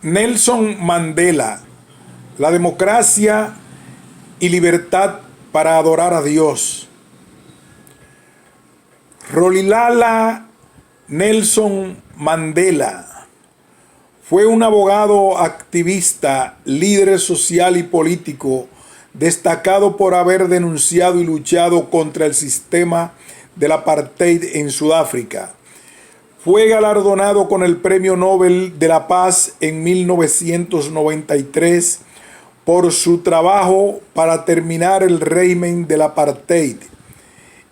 Nelson Mandela, la democracia y libertad para adorar a Dios. Rolihlahla Nelson Mandela fue un abogado, activista, líder social y político destacado por haber denunciado y luchado contra el sistema del apartheid en Sudáfrica. Fue galardonado con el Premio Nobel de la Paz en 1993 por su trabajo para terminar el régimen del apartheid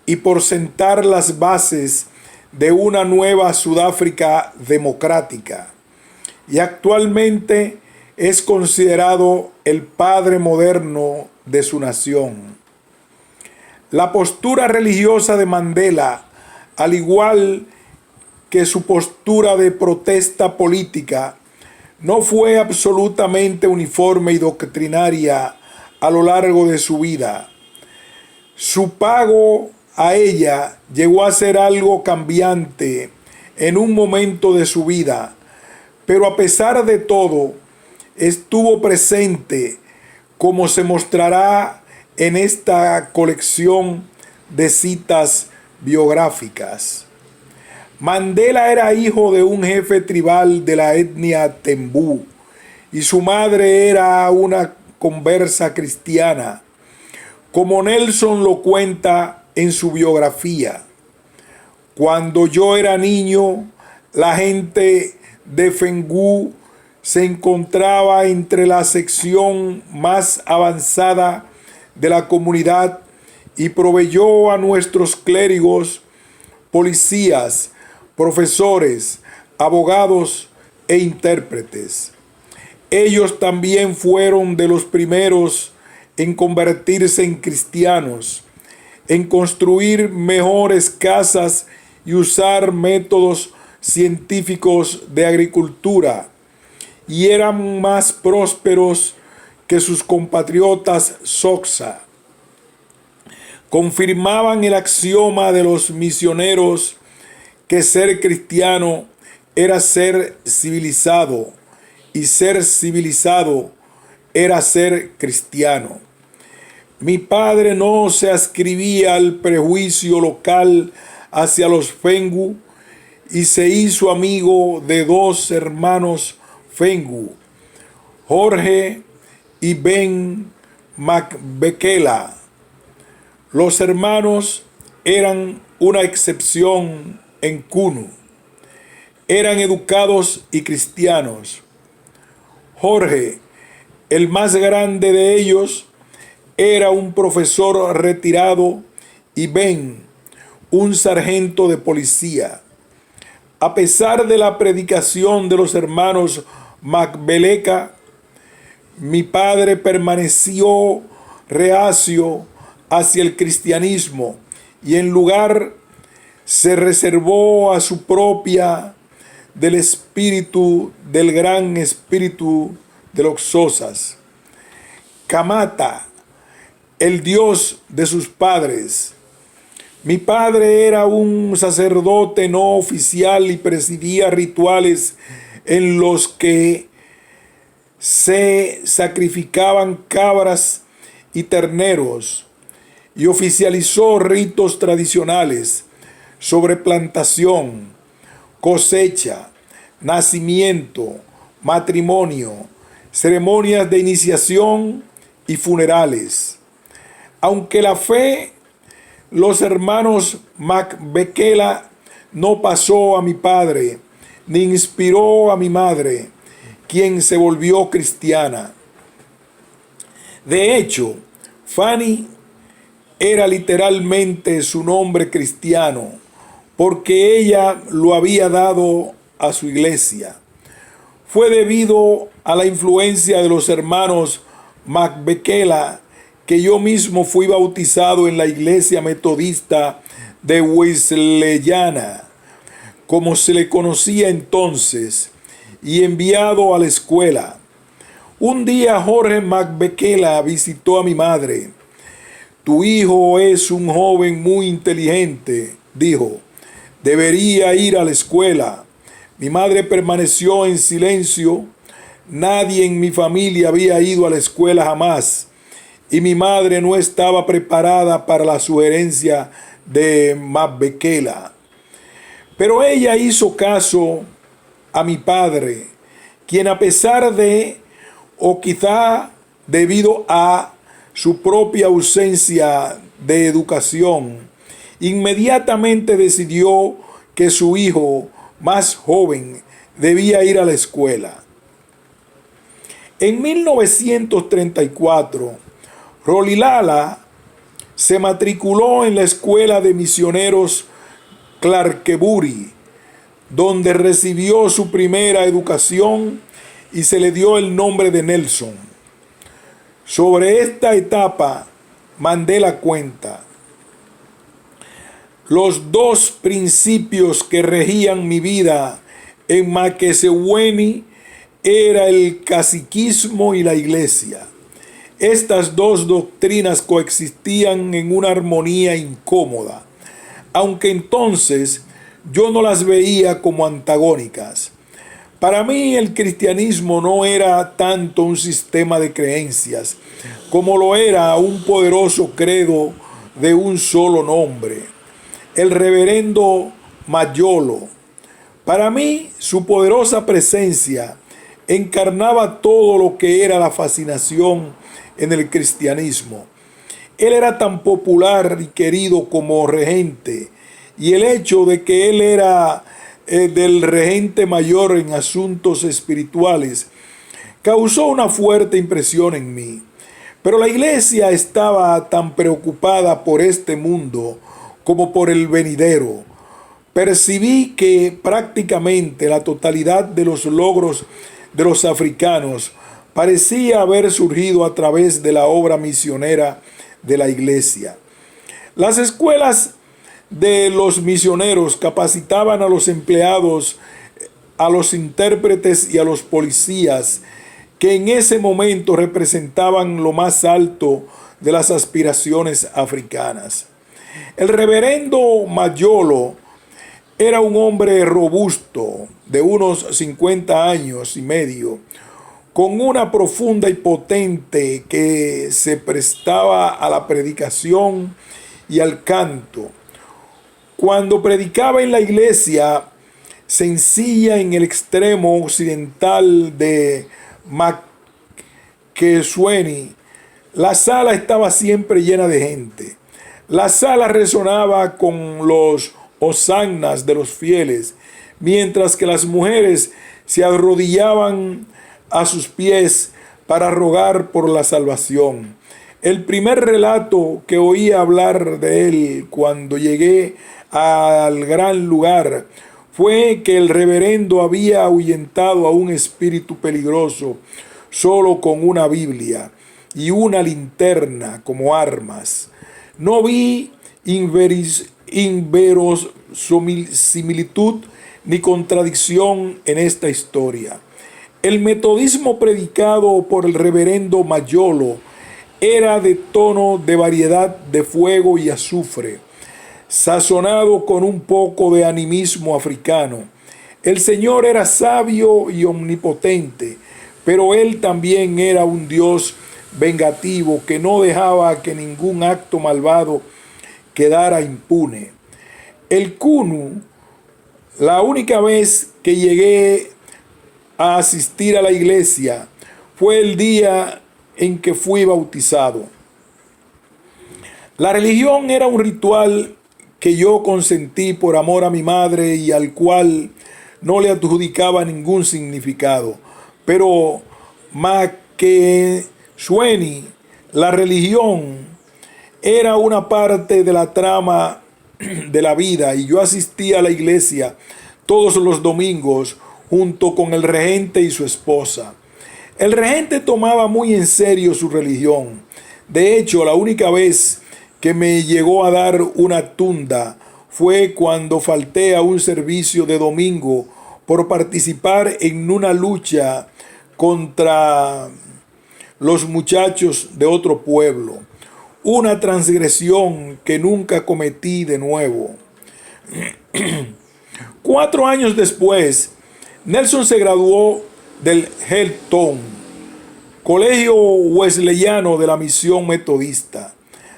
y por sentar las bases de una nueva Sudáfrica democrática. Y actualmente es considerado el padre moderno de su nación. La postura religiosa de Mandela, al igual que su postura de protesta política, no fue absolutamente uniforme y doctrinaria a lo largo de su vida. Su pago a ella llegó a ser algo cambiante en un momento de su vida, pero a pesar de todo, estuvo presente, como se mostrará en esta colección de citas biográficas. Mandela era hijo de un jefe tribal de la etnia Tembú y su madre era una conversa cristiana, como Nelson lo cuenta en su biografía. Cuando yo era niño, la gente de Fengú se encontraba entre la sección más avanzada de la comunidad y proveyó a nuestros clérigos, policías, profesores, abogados e intérpretes. Ellos también fueron de los primeros en convertirse en cristianos, en construir mejores casas y usar métodos científicos de agricultura, y eran más prósperos que sus compatriotas Xhosa. Confirmaban el axioma de los misioneros que ser cristiano era ser civilizado y ser civilizado era ser cristiano. Mi padre no se ascribía al prejuicio local hacia los Fengú y se hizo amigo de dos hermanos Fengú, Jorge y Ben Magbekela. Los hermanos eran una excepción en Kunu. Eran educados y cristianos. Jorge, el más grande de ellos, era un profesor retirado y Ben, un sargento de policía. A pesar de la predicación de los hermanos Magbekela, mi padre permaneció reacio hacia el cristianismo y en lugar se reservó a su propia del espíritu, del gran espíritu de los Xhosas. Kamata, el dios de sus padres. Mi padre era un sacerdote no oficial y presidía rituales en los que se sacrificaban cabras y terneros y oficializó ritos tradicionales sobre plantación, cosecha, nacimiento, matrimonio, ceremonias de iniciación y funerales. Aunque la fe, los hermanos Magbekela no pasó a mi padre, ni inspiró a mi madre, quien se volvió cristiana. De hecho, Fanny era literalmente su nombre cristiano, porque ella lo había dado a su iglesia. Fue debido a la influencia de los hermanos Magbekela que yo mismo fui bautizado en la iglesia metodista de Wesleyana, como se le conocía entonces, y enviado a la escuela. Un día Jorge Magbekela visitó a mi madre. Tu hijo es un joven muy inteligente, dijo. Debería ir a la escuela. Mi madre permaneció en silencio. Nadie en mi familia había ido a la escuela jamás y mi madre no estaba preparada para la sugerencia de Mabekela. Pero ella hizo caso a mi padre, quien a pesar de, o quizá debido a su propia ausencia de educación, inmediatamente decidió que su hijo más joven debía ir a la escuela. En 1934, Rolilala se matriculó en la escuela de misioneros Clarkebury, donde recibió su primera educación y se le dio el nombre de Nelson. Sobre esta etapa, Mandela cuenta: los dos principios que regían mi vida en Makesewini era el caciquismo y la iglesia. Estas dos doctrinas coexistían en una armonía incómoda, aunque entonces yo no las veía como antagónicas. Para mí el cristianismo no era tanto un sistema de creencias como lo era un poderoso credo de un solo nombre, el reverendo Mayolo. Para mí su poderosa presencia encarnaba todo lo que era la fascinación en el cristianismo. Él era tan popular y querido como regente, y el hecho de que él era del regente mayor en asuntos espirituales causó una fuerte impresión en mí. Pero la iglesia estaba tan preocupada por este mundo como por el venidero. Percibí que prácticamente la totalidad de los logros de los africanos parecía haber surgido a través de la obra misionera de la iglesia. Las escuelas de los misioneros capacitaban a los empleados, a los intérpretes y a los policías, que en ese momento representaban lo más alto de las aspiraciones africanas. El reverendo Mayolo era un hombre robusto, de unos 50 años y medio, con una profunda y potente que se prestaba a la predicación y al canto. Cuando predicaba en la iglesia sencilla en el extremo occidental de Makesewini, la sala estaba siempre llena de gente. La sala resonaba con los hosannas de los fieles, mientras que las mujeres se arrodillaban a sus pies para rogar por la salvación. El primer relato que oí hablar de él cuando llegué al gran lugar fue que el reverendo había ahuyentado a un espíritu peligroso solo con una Biblia y una linterna como armas. No vi inverosimilitud ni contradicción en esta historia. El metodismo predicado por el reverendo Mayolo era de tono de variedad de fuego y azufre, sazonado con un poco de animismo africano. El Señor era sabio y omnipotente, pero Él también era un Dios vengativo que no dejaba que ningún acto malvado quedara impune. El Kunu, la única vez que llegué a asistir a la iglesia, fue el día en que fui bautizado. La religión era un ritual que yo consentí por amor a mi madre y al cual no le adjudicaba ningún significado. Pero Makesewini, la religión, era una parte de la trama de la vida, y yo asistía a la iglesia todos los domingos junto con el regente y su esposa. El regente tomaba muy en serio su religión. De hecho, la única vez que me llegó a dar una tunda fue cuando falté a un servicio de domingo por participar en una lucha contra los muchachos de otro pueblo. Una transgresión que nunca cometí de nuevo. 4 años después, Nelson se graduó del Helton, colegio wesleyano de la misión metodista.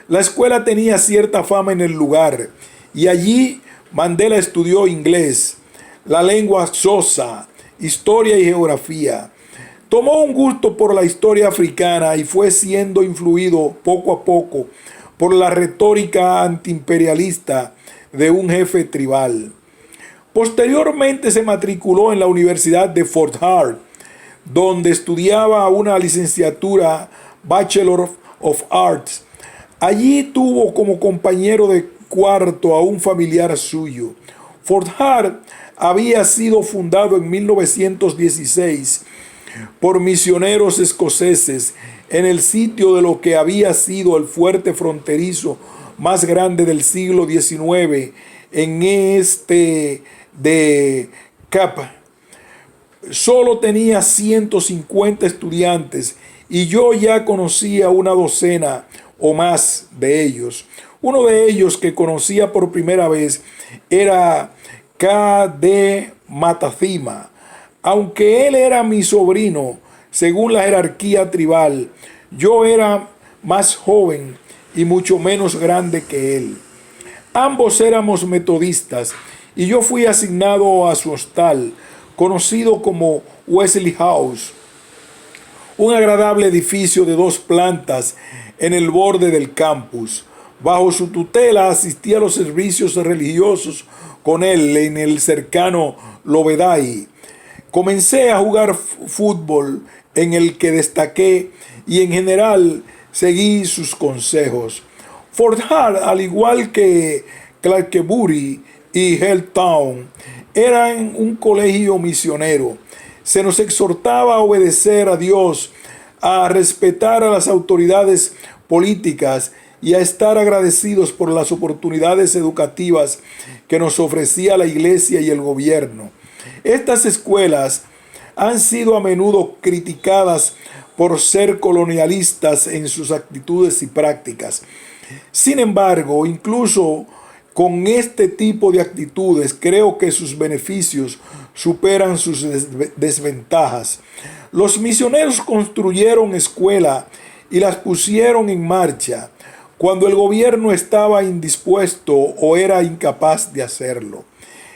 La escuela tenía cierta fama en el lugar y allí Mandela estudió inglés, la lengua xhosa, historia y geografía. Tomó un gusto por la historia africana y fue siendo influido poco a poco por la retórica antiimperialista de un jefe tribal. Posteriormente se matriculó en la Universidad de Fort Hare, donde estudiaba una licenciatura Bachelor of Arts. Allí tuvo como compañero de cuarto a un familiar suyo. Fort Hare había sido fundado en 1916 por misioneros escoceses en el sitio de lo que había sido el fuerte fronterizo más grande del siglo XIX en este de Cap. Solo tenía 150 estudiantes y yo ya conocía una docena o más de ellos. Uno de ellos que conocía por primera vez era K.D. Matacima. Aunque él era mi sobrino, según la jerarquía tribal, yo era más joven y mucho menos grande que él. Ambos éramos metodistas y yo fui asignado a su hostal, conocido como Wesley House, un agradable edificio de 2 plantas en el borde del campus. Bajo su tutela asistí a los servicios religiosos con él en el cercano Lovedai. Comencé a jugar fútbol, en el que destaqué, y en general seguí sus consejos. Fort Hare, al igual que Clarkebury y Helltown, eran un colegio misionero. Se nos exhortaba a obedecer a Dios, a respetar a las autoridades políticas y a estar agradecidos por las oportunidades educativas que nos ofrecía la iglesia y el gobierno. Estas escuelas han sido a menudo criticadas por ser colonialistas en sus actitudes y prácticas. Sin embargo, incluso con este tipo de actitudes, creo que sus beneficios superan sus desventajas. Los misioneros construyeron escuelas y las pusieron en marcha cuando el gobierno estaba indispuesto o era incapaz de hacerlo.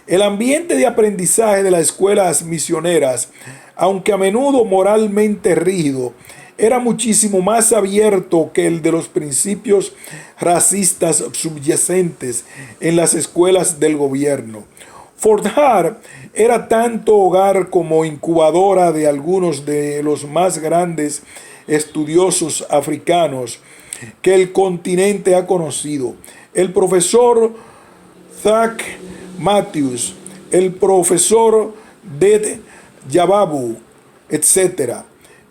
El ambiente de aprendizaje de las escuelas misioneras, aunque a menudo moralmente rígido, era muchísimo más abierto que el de los principios racistas subyacentes en las escuelas del gobierno. Fort Hare era tanto hogar como incubadora de algunos de los más grandes estudiosos africanos que el continente ha conocido. El profesor Zach Matthews, el profesor Dede Yababu, etc.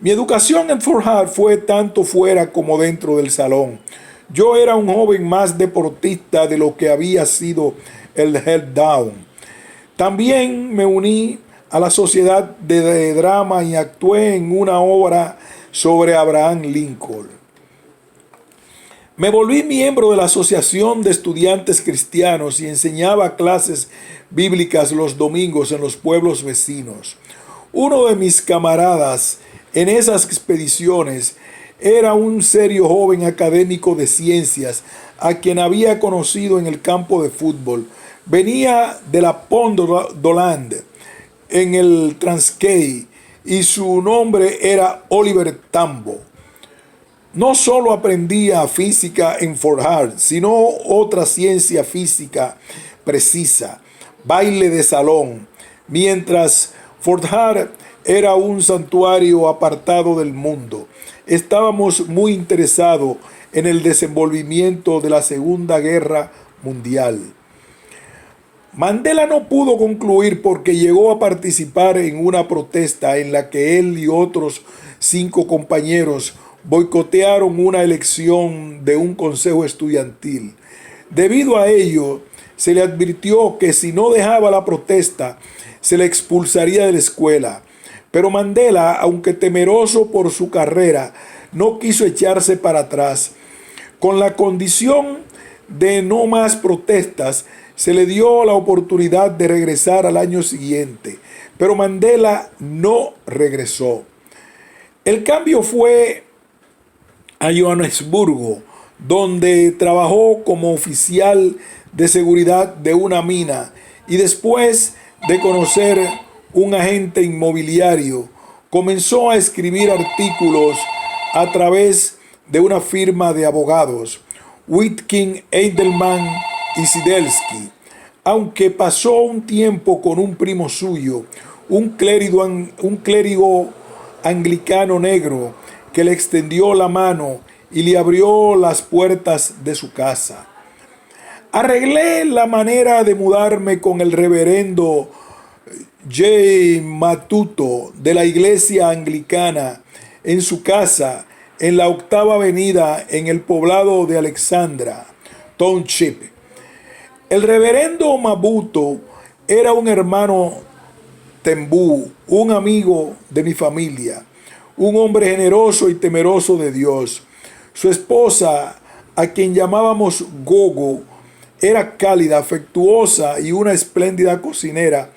Mi educación en Fort Hare fue tanto fuera como dentro del salón. Yo era un joven más deportista de lo que había sido el Helltown. También me uní a la sociedad de drama y actué en una obra sobre Abraham Lincoln. Me volví miembro de la Asociación de Estudiantes Cristianos y enseñaba clases bíblicas los domingos en los pueblos vecinos. Uno de mis camaradas en esas expediciones era un serio joven académico de ciencias a quien había conocido en el campo de fútbol. Venía de la Pont d'Hollande en el Transkei y su nombre era Oliver Tambo. No solo aprendía física en Fort Hare, sino otra ciencia física precisa, baile de salón, mientras Fort Hare era un santuario apartado del mundo. Estábamos muy interesados en el desenvolvimiento de la Segunda Guerra Mundial. Mandela no pudo concluir porque llegó a participar en una protesta en la que él y otros 5 compañeros boicotearon una elección de un consejo estudiantil. Debido a ello, se le advirtió que si no dejaba la protesta, se le expulsaría de la escuela. Pero Mandela, aunque temeroso por su carrera, no quiso echarse para atrás. Con la condición de no más protestas, se le dio la oportunidad de regresar al año siguiente, pero Mandela no regresó. El cambio fue a Johannesburgo, donde trabajó como oficial de seguridad de una mina y después de conocer un agente inmobiliario, comenzó a escribir artículos a través de una firma de abogados, Witkin, Edelman y Sidelsky. Aunque pasó un tiempo con un primo suyo, un clérigo anglicano negro, que le extendió la mano y le abrió las puertas de su casa. Arreglé la manera de mudarme con el reverendo J. Matuto de la iglesia anglicana en su casa en la 8ª Avenida en el poblado de Alexandra Township. El reverendo Mabuto era un hermano Tembú, un amigo de mi familia, un hombre generoso y temeroso de Dios. Su esposa, a quien llamábamos Gogo, era cálida, afectuosa y una espléndida cocinera,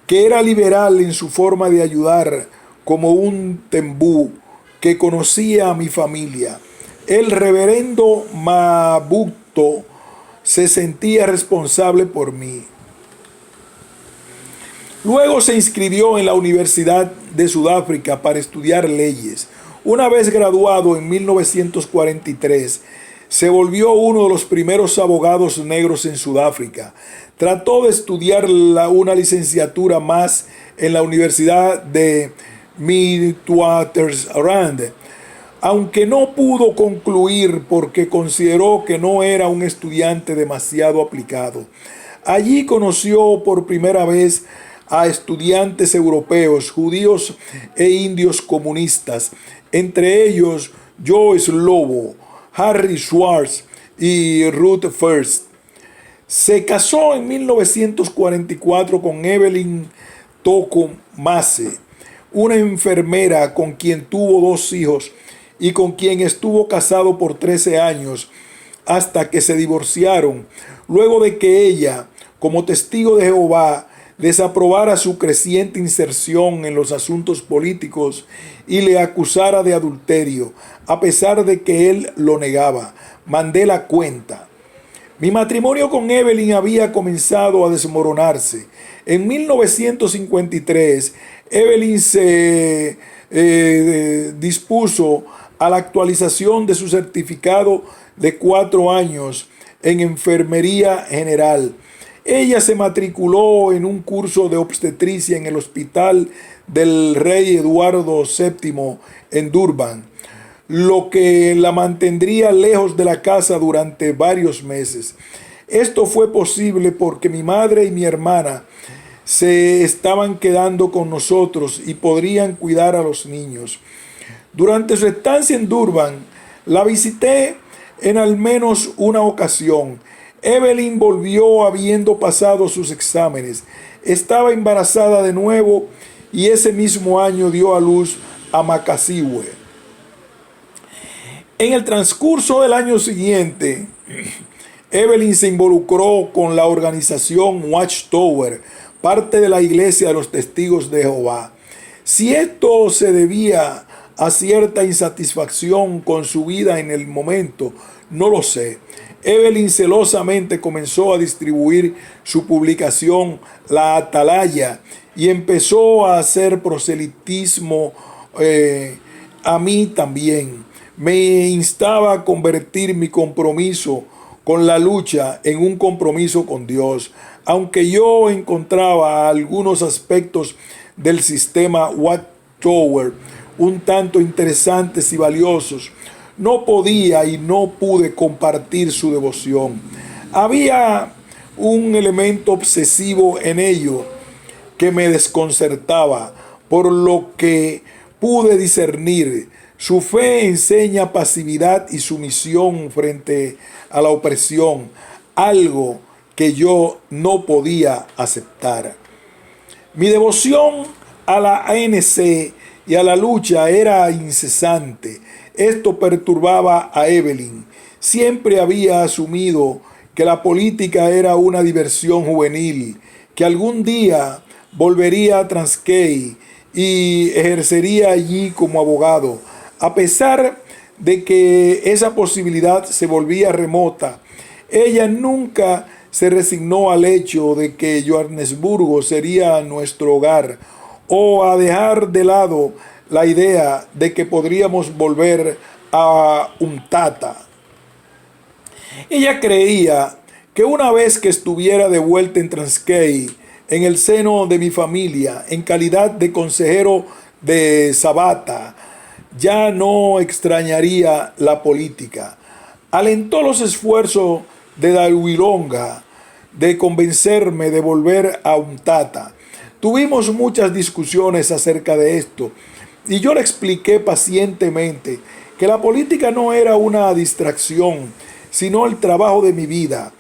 que era liberal en su forma de ayudar, como un Tembú que conocía a mi familia. El reverendo Mabuto se sentía responsable por mí. Luego se inscribió en la Universidad de Sudáfrica para estudiar leyes. Una vez graduado en 1943, se volvió uno de los primeros abogados negros en Sudáfrica. Trató de estudiar una licenciatura más en la Universidad de Witwatersrand, aunque no pudo concluir porque consideró que no era un estudiante demasiado aplicado. Allí conoció por primera vez a estudiantes europeos, judíos e indios comunistas, entre ellos Joyce Lobo, Harry Schwartz y Ruth First. Se casó en 1944 con Evelyn Toko Masse, una enfermera con quien tuvo 2 hijos y con quien estuvo casado por 13 años hasta que se divorciaron, luego de que ella, como testigo de Jehová, desaprobara su creciente inserción en los asuntos políticos y le acusara de adulterio, a pesar de que él lo negaba. Mandela cuenta: mi matrimonio con Evelyn había comenzado a desmoronarse. En 1953, Evelyn se dispuso a la actualización de su certificado de 4 años en enfermería general. Ella se matriculó en un curso de obstetricia en el Hospital del Rey Eduardo VII en Durban, lo que la mantendría lejos de la casa durante varios meses. Esto fue posible porque mi madre y mi hermana se estaban quedando con nosotros y podrían cuidar a los niños. Durante su estancia en Durban, la visité en al menos una ocasión. Evelyn volvió habiendo pasado sus exámenes. Estaba embarazada de nuevo y ese mismo año dio a luz a Makasiwe. En el transcurso del año siguiente, Evelyn se involucró con la organización Watchtower, parte de la Iglesia de los Testigos de Jehová. Si esto se debía a cierta insatisfacción con su vida en el momento, no lo sé. Evelyn celosamente comenzó a distribuir su publicación La Atalaya y empezó a hacer proselitismo a mí también. Me instaba a convertir mi compromiso con la lucha en un compromiso con Dios. Aunque yo encontraba algunos aspectos del sistema Watchtower un tanto interesantes y valiosos, no podía y no pude compartir su devoción. Había un elemento obsesivo en ello que me desconcertaba, por lo que pude discernir. Su fe enseña pasividad y sumisión frente a la opresión, algo que yo no podía aceptar. Mi devoción a la ANC y a la lucha era incesante. Esto perturbaba a Evelyn. Siempre había asumido que la política era una diversión juvenil, que algún día volvería a Transkei y ejercería allí como abogado. A pesar de que esa posibilidad se volvía remota, ella nunca se resignó al hecho de que Johannesburgo sería nuestro hogar, o a dejar de lado la idea de que podríamos volver a Umtata. Ella creía que una vez que estuviera de vuelta en Transkei, en el seno de mi familia, en calidad de consejero de Sabata, ya no extrañaría la política. Alentó los esfuerzos de Dawironga de convencerme de volver a Umtata. Tuvimos muchas discusiones acerca de esto y yo le expliqué pacientemente que la política no era una distracción, sino el trabajo de mi vida,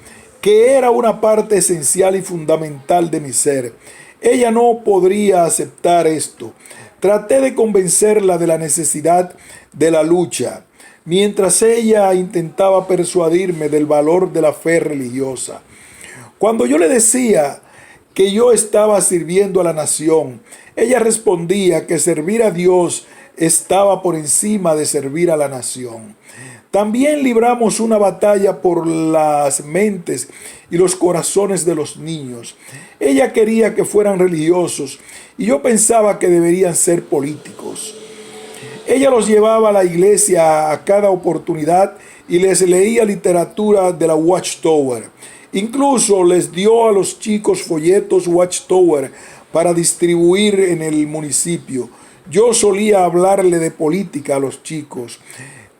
que era una parte esencial y fundamental de mi ser. Ella no podría aceptar esto. Traté de convencerla de la necesidad de la lucha, mientras ella intentaba persuadirme del valor de la fe religiosa. Cuando yo le decía que yo estaba sirviendo a la nación, ella respondía que servir a Dios estaba por encima de servir a la nación. También libramos una batalla por las mentes y los corazones de los niños. Ella quería que fueran religiosos y yo pensaba que deberían ser políticos. Ella los llevaba a la iglesia a cada oportunidad y les leía literatura de la Watchtower. Incluso les dio a los chicos folletos Watchtower para distribuir en el municipio. Yo solía hablarle de política a los chicos.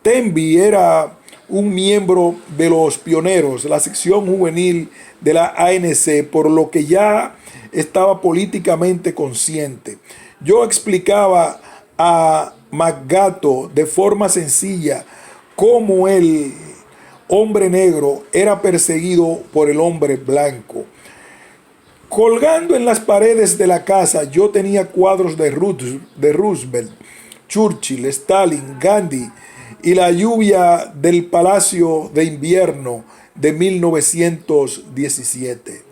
Tembi era un miembro de los pioneros, la sección juvenil de la ANC, por lo que ya estaba políticamente consciente. Yo explicaba a McGatto de forma sencilla cómo el hombre negro era perseguido por el hombre blanco. Colgando en las paredes de la casa yo tenía cuadros de Roosevelt, Churchill, Stalin, Gandhi y la lluvia del Palacio de Invierno de 1917.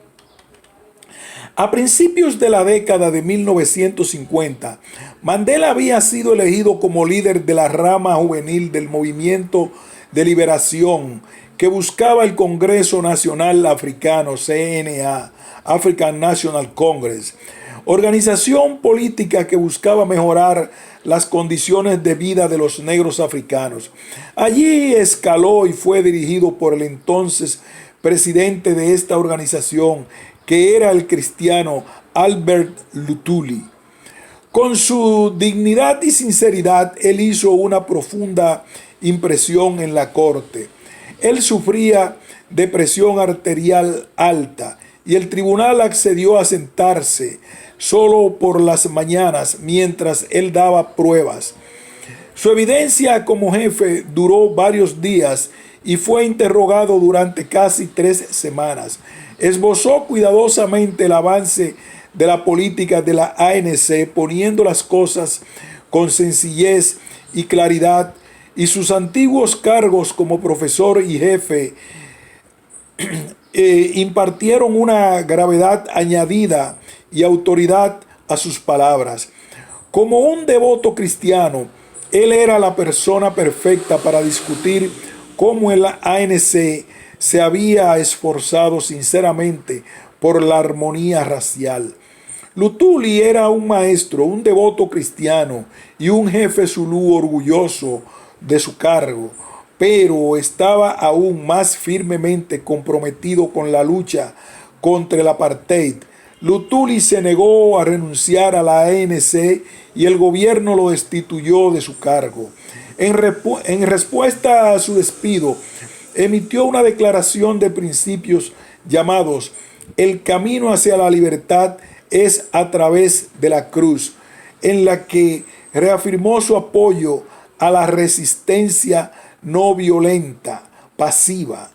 A principios de la década de 1950, Mandela había sido elegido como líder de la rama juvenil del movimiento de liberación que buscaba el Congreso Nacional Africano, CNA, African National Congress, organización política que buscaba mejorar las condiciones de vida de los negros africanos. Allí escaló y fue dirigido por el entonces presidente de esta organización, que era el cristiano Albert Luthuli. Con su dignidad y sinceridad, él hizo una profunda impresión en la corte. Él sufría de presión arterial alta y el tribunal accedió a sentarse solo por las mañanas mientras él daba pruebas. Su evidencia como jefe duró varios días y fue interrogado durante casi 3 semanas. Esbozó cuidadosamente el avance de la política de la ANC, poniendo las cosas con sencillez y claridad, y sus antiguos cargos como profesor y jefe impartieron una gravedad añadida y autoridad a sus palabras. Como un devoto cristiano, él era la persona perfecta para discutir cómo el ANC se había esforzado sinceramente por la armonía racial. Luthuli era un maestro, un devoto cristiano y un jefe zulú orgulloso de su cargo, pero estaba aún más firmemente comprometido con la lucha contra el apartheid. Luthuli se negó a renunciar a la ANC y el gobierno lo destituyó de su cargo. En respuesta a su despido, emitió una declaración de principios llamados "El camino hacia la libertad es a través de la cruz", en la que reafirmó su apoyo a la resistencia no violenta, pasiva.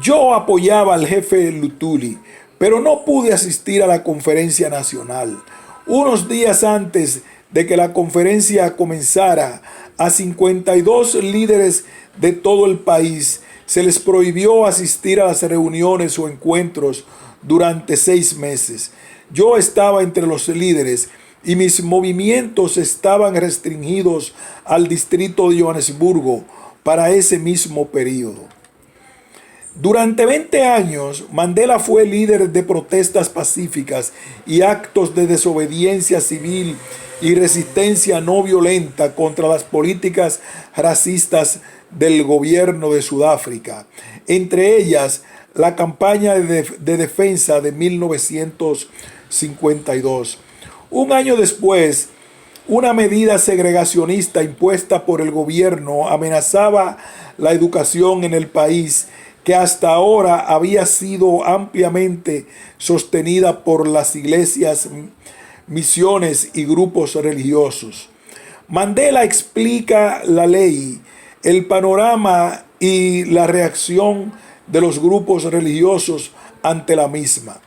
Yo apoyaba al jefe Luthuli, pero no pude asistir a la conferencia nacional. Unos días antes de que la conferencia comenzara, a 52 líderes de todo el país se les prohibió asistir a las reuniones o encuentros durante 6 meses. Yo estaba entre los líderes y mis movimientos estaban restringidos al distrito de Johannesburgo para ese mismo periodo. Durante 20 años, Mandela fue líder de protestas pacíficas y actos de desobediencia civil y resistencia no violenta contra las políticas racistas del gobierno de Sudáfrica, entre ellas la campaña de defensa de 1952. Un año después, una medida segregacionista impuesta por el gobierno amenazaba la educación en el país, que hasta ahora había sido ampliamente sostenida por las iglesias, misiones y grupos religiosos. Mandela explica la ley, el panorama y la reacción de los grupos religiosos ante la misma.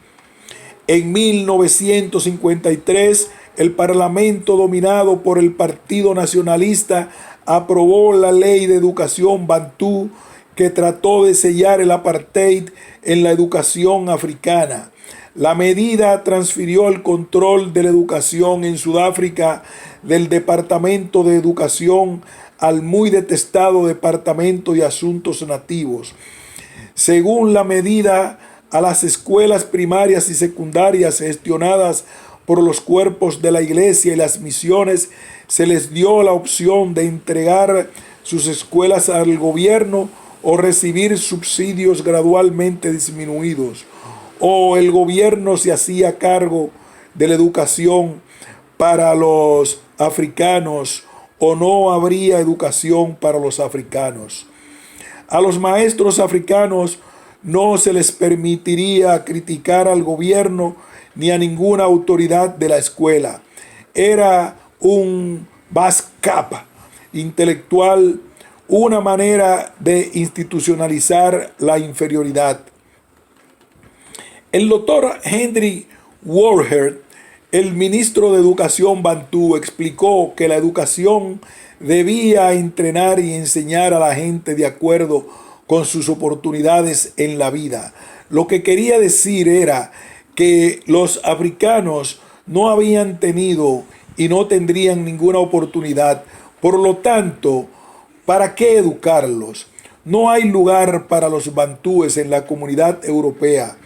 En 1953, el Parlamento, dominado por el Partido Nacionalista, aprobó la Ley de Educación Bantú, que trató de sellar el apartheid en la educación africana. La medida transfirió el control de la educación en Sudáfrica del Departamento de Educación al muy detestado Departamento de Asuntos Nativos. Según la medida, a las escuelas primarias y secundarias gestionadas por los cuerpos de la iglesia y las misiones se les dio la opción de entregar sus escuelas al gobierno o recibir subsidios gradualmente disminuidos, o el gobierno se hacía cargo de la educación para los africanos, o no habría educación para los africanos. A los maestros africanos no se les permitiría criticar al gobierno ni a ninguna autoridad de la escuela. Era un backup intelectual, una manera de institucionalizar la inferioridad. El doctor Henry Warher, el ministro de Educación bantú, explicó que la educación debía entrenar y enseñar a la gente de acuerdo con sus oportunidades en la vida. Lo que quería decir era que los africanos no habían tenido y no tendrían ninguna oportunidad. Por lo tanto, ¿para qué educarlos? No hay lugar para los bantúes en la comunidad europea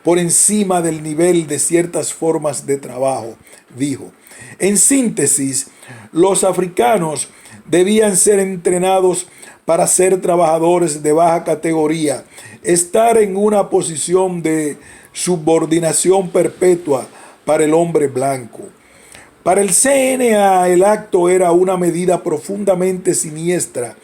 por encima del nivel de ciertas formas de trabajo, dijo. En síntesis, los africanos debían ser entrenados para ser trabajadores de baja categoría, estar en una posición de subordinación perpetua para el hombre blanco. Para el CNA, el acto era una medida profundamente siniestra,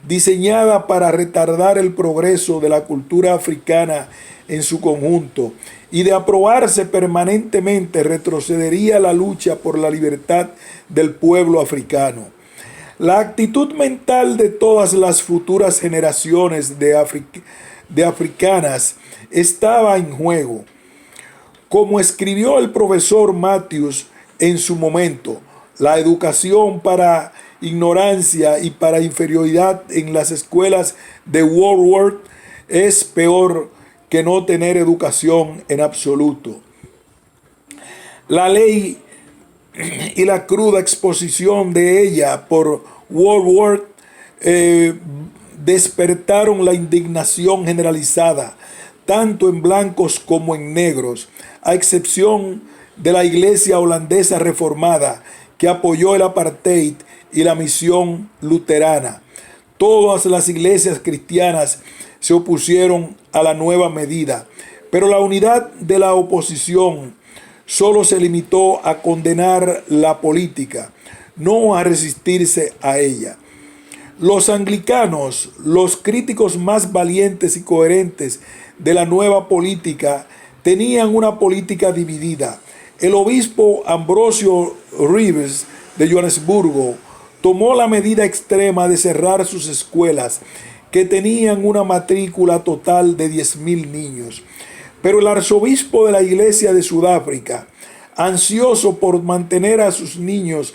diseñada para retardar el progreso de la cultura africana en su conjunto, y de aprobarse permanentemente retrocedería la lucha por la libertad del pueblo africano. La actitud mental de todas las futuras generaciones de africanas estaba en juego. Como escribió el profesor Matthews en su momento, la educación para ignorancia y para inferioridad en las escuelas de Woolworth es peor que no tener educación en absoluto. La ley y la cruda exposición de ella por Woolworth despertaron la indignación generalizada, tanto en blancos como en negros, a excepción de la iglesia holandesa reformada, que apoyó el apartheid, y la misión luterana. Todas las iglesias cristianas se opusieron a la nueva medida, pero la unidad de la oposición solo se limitó a condenar la política, no a resistirse a ella. Los anglicanos, los críticos más valientes y coherentes de la nueva política, tenían una política dividida. El obispo Ambrosio Rivers de Johannesburgo tomó la medida extrema de cerrar sus escuelas, que tenían una matrícula total de 10,000 niños. Pero el arzobispo de la Iglesia de Sudáfrica, ansioso por mantener a sus niños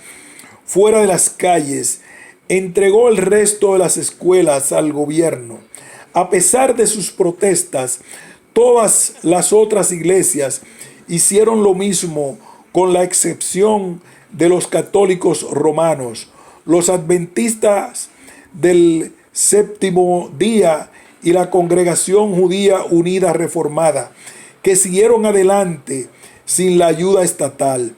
fuera de las calles, entregó el resto de las escuelas al gobierno. A pesar de sus protestas, Todas las otras iglesias hicieron lo mismo, con la excepción de los católicos romanos, los adventistas del séptimo día y la Congregación Judía Unida Reformada, que siguieron adelante sin la ayuda estatal.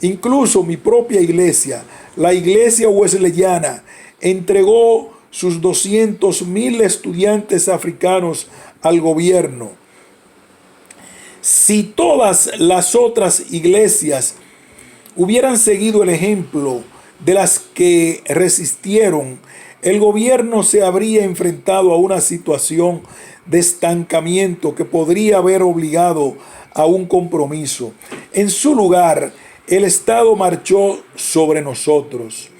Incluso mi propia iglesia, la iglesia wesleyana, entregó sus 200,000 estudiantes africanos al gobierno. Si todas las otras iglesias hubieran seguido el ejemplo de las que resistieron, el gobierno se habría enfrentado a una situación de estancamiento que podría haber obligado a un compromiso. En su lugar, el Estado marchó sobre nosotros.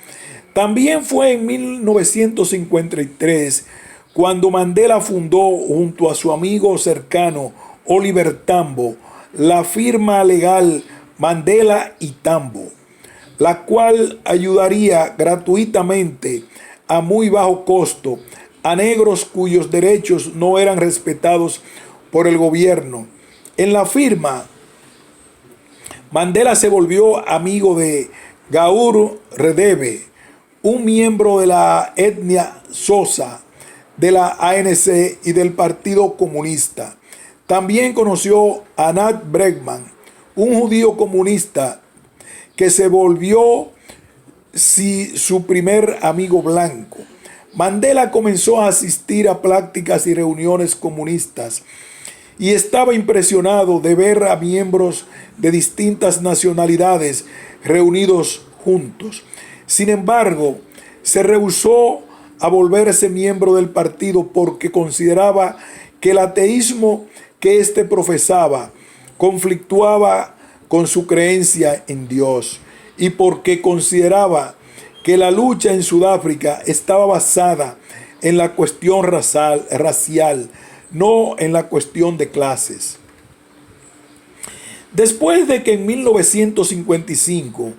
También fue en 1953 cuando Mandela fundó junto a su amigo cercano Oliver Tambo la firma legal Mandela y Tambo, la cual ayudaría gratuitamente a muy bajo costo a negros cuyos derechos no eran respetados por el gobierno. En la firma, Mandela se volvió amigo de Gaur Redebe, un miembro de la etnia Xhosa, de la ANC y del Partido Comunista. También conoció a Nat Bregman, un judío comunista que se volvió su primer amigo blanco. Mandela comenzó a asistir a prácticas y reuniones comunistas y estaba impresionado de ver a miembros de distintas nacionalidades reunidos juntos. Sin embargo, se rehusó a volverse miembro del partido porque consideraba que el ateísmo que éste profesaba conflictuaba con su creencia en Dios y porque consideraba que la lucha en Sudáfrica estaba basada en la cuestión racial, no en la cuestión de clases. Después de que en 1955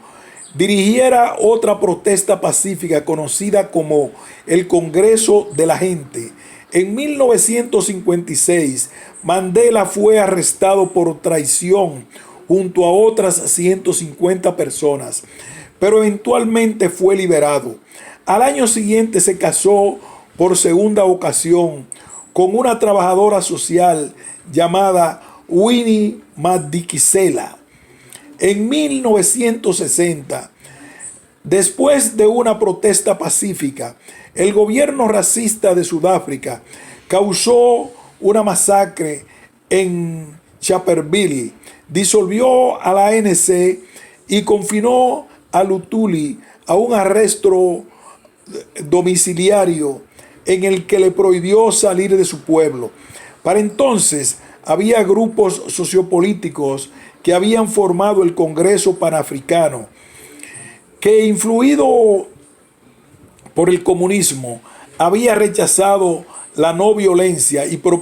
dirigiera otra protesta pacífica conocida como el Congreso de la Gente, en 1956 Mandela fue arrestado por traición junto a otras 150 personas, pero eventualmente fue liberado. Al año siguiente se casó por segunda ocasión con una trabajadora social llamada Winnie Madikizela. En 1960, después de una protesta pacífica, el gobierno racista de Sudáfrica causó una masacre en Sharpeville, disolvió a la ANC y confinó a Luthuli a un arresto domiciliario en el que le prohibió salir de su pueblo. Para entonces había grupos sociopolíticos que habían formado el Congreso Panafricano, que influido por el comunismo había rechazado la no violencia y